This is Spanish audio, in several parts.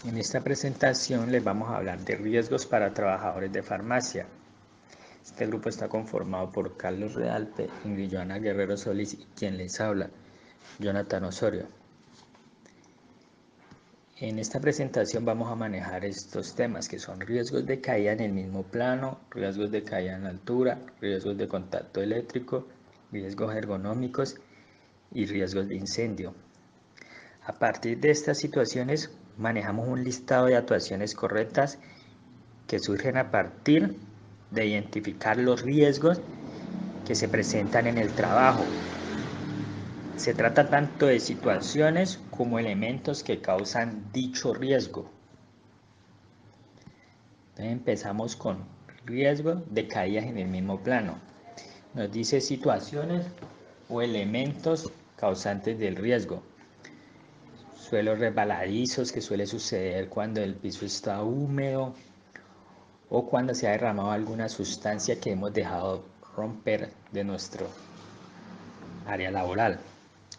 En esta presentación les vamos a hablar de riesgos para trabajadores de farmacia. Este grupo está conformado por Carlos Realpe, Ingrid Joana Guerrero Solís y quien les habla, Jonathan Osorio. En esta presentación vamos a manejar estos temas que son riesgos de caída en el mismo plano, riesgos de caída en la altura, riesgos de contacto eléctrico, riesgos ergonómicos y riesgos de incendio. A partir de estas situaciones manejamos un listado de actuaciones correctas que surgen a partir de identificar los riesgos que se presentan en el trabajo. Se trata tanto de situaciones como elementos que causan dicho riesgo. Entonces empezamos con riesgo de caídas en el mismo plano. Nos dice situaciones o elementos causantes del riesgo. Suelos resbaladizos, que suele suceder cuando el piso está húmedo o cuando se ha derramado alguna sustancia que hemos dejado romper de nuestro área laboral.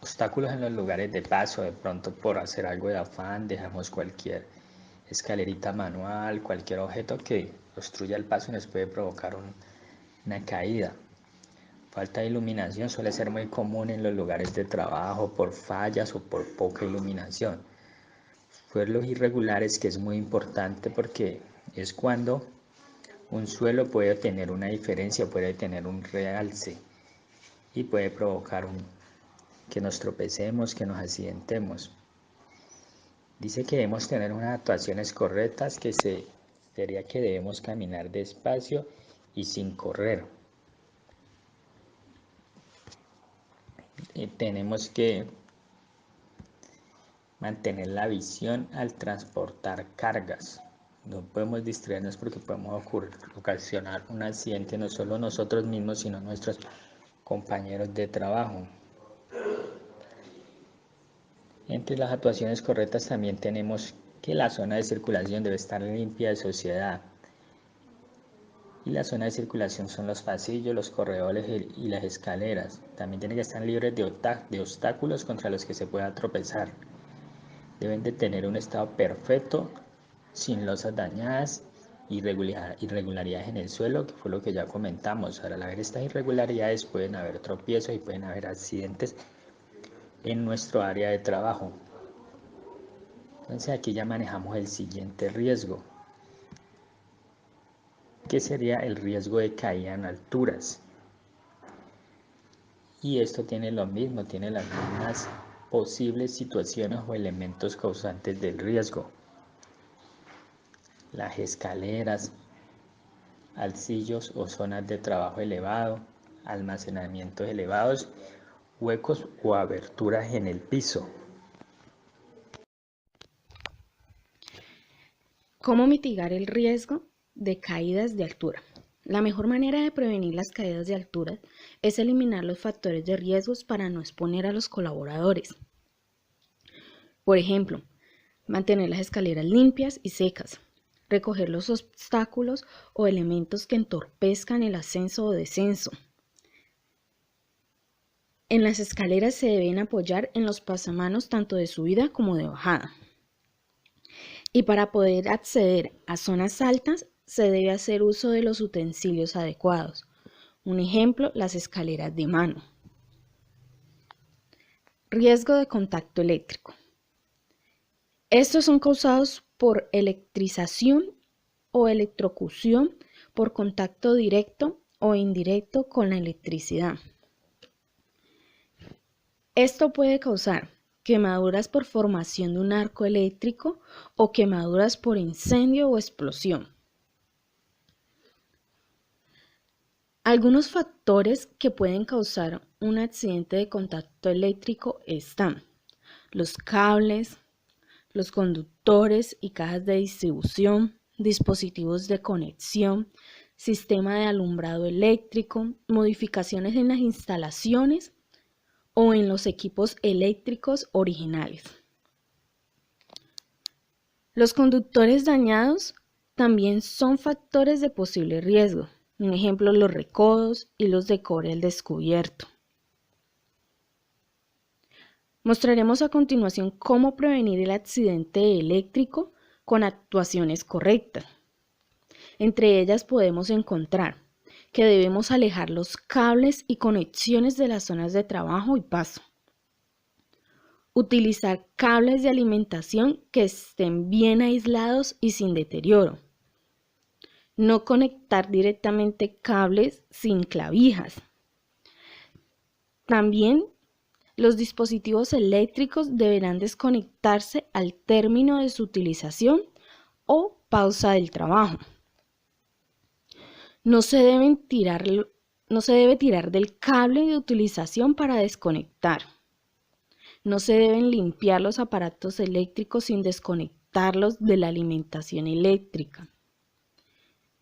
Obstáculos en los lugares de paso, de pronto por hacer algo de afán dejamos cualquier escalerita manual, cualquier objeto que obstruya el paso y nos puede provocar una caída. Falta de iluminación suele ser muy común en los lugares de trabajo por fallas o por poca iluminación. Suelos irregulares, que es muy importante porque es cuando un suelo puede tener una diferencia, puede tener un realce y puede provocar que nos tropecemos, que nos accidentemos. Dice que debemos tener unas actuaciones correctas, que sería que debemos caminar despacio y sin correr. Tenemos que mantener la visión al transportar cargas. No podemos distraernos porque podemos ocasionar un accidente no solo nosotros mismos, sino nuestros compañeros de trabajo. Entre las actuaciones correctas también tenemos que la zona de circulación debe estar limpia de suciedad. Y la zona de circulación son los pasillos, los corredores y las escaleras. También tienen que estar libres de obstáculos contra los que se pueda tropezar. Deben de tener un estado perfecto, sin losas dañadas, irregularidades en el suelo, que fue lo que ya comentamos. Al haber estas irregularidades pueden haber tropiezos y pueden haber accidentes en nuestro área de trabajo. Entonces aquí ya manejamos el siguiente riesgo, que sería el riesgo de caída en alturas. Y esto tiene lo mismo, tiene las mismas posibles situaciones o elementos causantes del riesgo. Las escaleras, alcillos o zonas de trabajo elevado, almacenamientos elevados, huecos o aberturas en el piso. ¿Cómo mitigar el riesgo de caídas de altura? La mejor manera de prevenir las caídas de altura es eliminar los factores de riesgos para no exponer a los colaboradores. Por ejemplo, mantener las escaleras limpias y secas, recoger los obstáculos o elementos que entorpezcan el ascenso o descenso. En las escaleras se deben apoyar en los pasamanos tanto de subida como de bajada. Y para poder acceder a zonas altas se debe hacer uso de los utensilios adecuados. Un ejemplo, las escaleras de mano. Riesgo de contacto eléctrico. Estos son causados por electrización o electrocución por contacto directo o indirecto con la electricidad. Esto puede causar quemaduras por formación de un arco eléctrico o quemaduras por incendio o explosión. Algunos factores que pueden causar un accidente de contacto eléctrico están los cables, los conductores y cajas de distribución, dispositivos de conexión, sistema de alumbrado eléctrico, modificaciones en las instalaciones o en los equipos eléctricos originales. Los conductores dañados también son factores de posible riesgo. Un ejemplo, los recodos y los de cobre al descubierto. Mostraremos a continuación cómo prevenir el accidente eléctrico con actuaciones correctas. Entre ellas podemos encontrar que debemos alejar los cables y conexiones de las zonas de trabajo y paso. Utilizar cables de alimentación que estén bien aislados y sin deterioro. No conectar directamente cables sin clavijas. También los dispositivos eléctricos deberán desconectarse al término de su utilización o pausa del trabajo. No se debe tirar del cable de utilización para desconectar. No se deben limpiar los aparatos eléctricos sin desconectarlos de la alimentación eléctrica.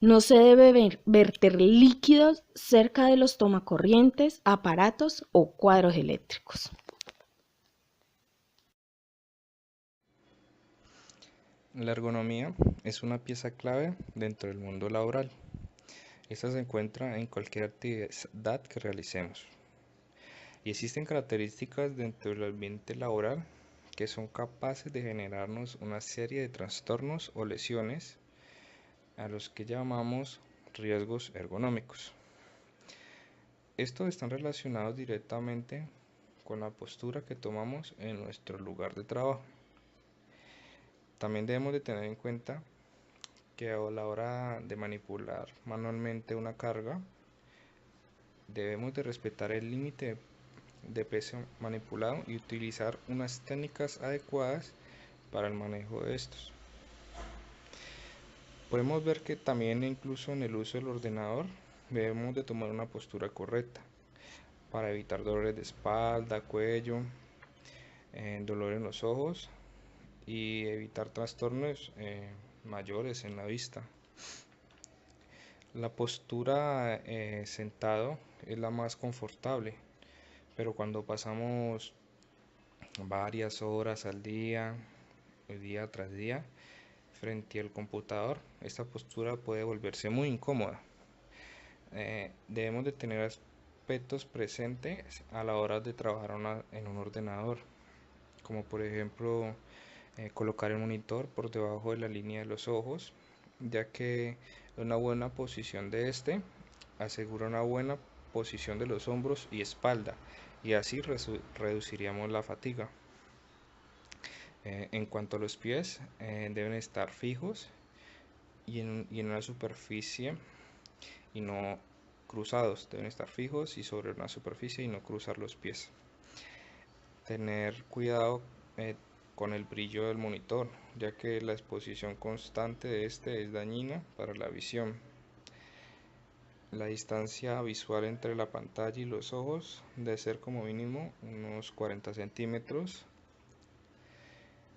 No se debe verter líquidos cerca de los tomacorrientes, aparatos o cuadros eléctricos. La ergonomía es una pieza clave dentro del mundo laboral. Esta se encuentra en cualquier actividad que realicemos. Y existen características dentro del ambiente laboral que son capaces de generarnos una serie de trastornos o lesiones a los que llamamos riesgos ergonómicos. Estos están relacionados directamente con la postura que tomamos en nuestro lugar de trabajo. También debemos de tener en cuenta que a la hora de manipular manualmente una carga, debemos de respetar el límite de peso manipulado y utilizar unas técnicas adecuadas para el manejo de estos. Podemos ver que también incluso en el uso del ordenador debemos de tomar una postura correcta para evitar dolores de espalda, cuello, dolor en los ojos y evitar trastornos mayores en la vista. La postura sentado es la más confortable, pero cuando pasamos varias horas al día tras día, frente al computador, esta postura puede volverse muy incómoda. Debemos de tener aspectos presentes a la hora de trabajar en un ordenador, como por ejemplo colocar el monitor por debajo de la línea de los ojos, ya que una buena posición de este asegura una buena posición de los hombros y espalda, y así reduciríamos la fatiga. En cuanto a los pies, deben estar fijos y en una superficie y no cruzados, deben estar fijos y sobre una superficie y no cruzar los pies. Tener cuidado con el brillo del monitor, ya que la exposición constante de este es dañina para la visión. La distancia visual entre la pantalla y los ojos debe ser como mínimo unos 40 centímetros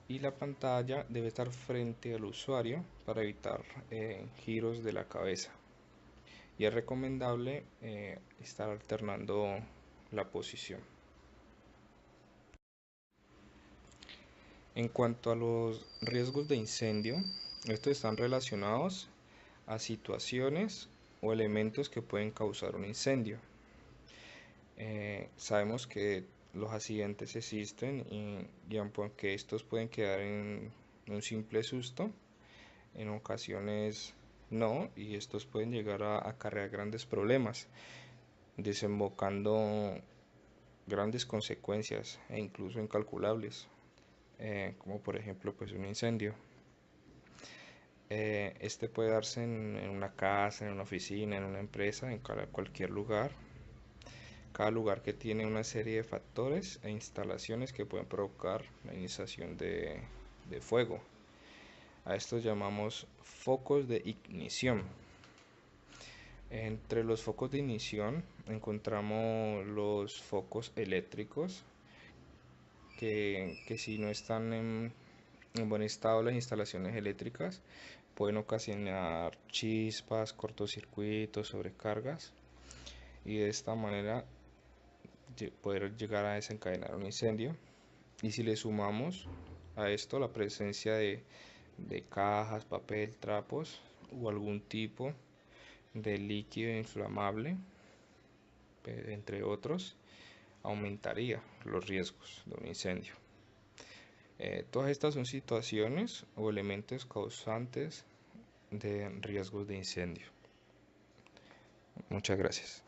y la pantalla debe estar frente al usuario para evitar giros de la cabeza. Y es recomendable estar alternando la posición. En cuanto a los riesgos de incendio, estos están relacionados a situaciones o elementos que pueden causar un incendio. Sabemos que los accidentes existen y aunque estos pueden quedar en un simple susto, en ocasiones no, y estos pueden llegar a acarrear grandes problemas, desembocando grandes consecuencias e incluso incalculables, como por ejemplo pues un incendio. Este puede darse en una casa, en una oficina, en una empresa, en cualquier lugar. Cada lugar que tiene una serie de factores e instalaciones que pueden provocar la iniciación de fuego. A estos llamamos focos de ignición. Entre los focos de ignición encontramos los focos eléctricos, que si no están en buen estado las instalaciones eléctricas, pueden ocasionar chispas, cortocircuitos, sobrecargas, y de esta manera poder llegar a desencadenar un incendio. Y si le sumamos a esto la presencia de cajas, papel, trapos o algún tipo de líquido inflamable, entre otros, aumentaría los riesgos de un incendio. Todas estas son situaciones o elementos causantes de riesgos de incendio. Muchas gracias.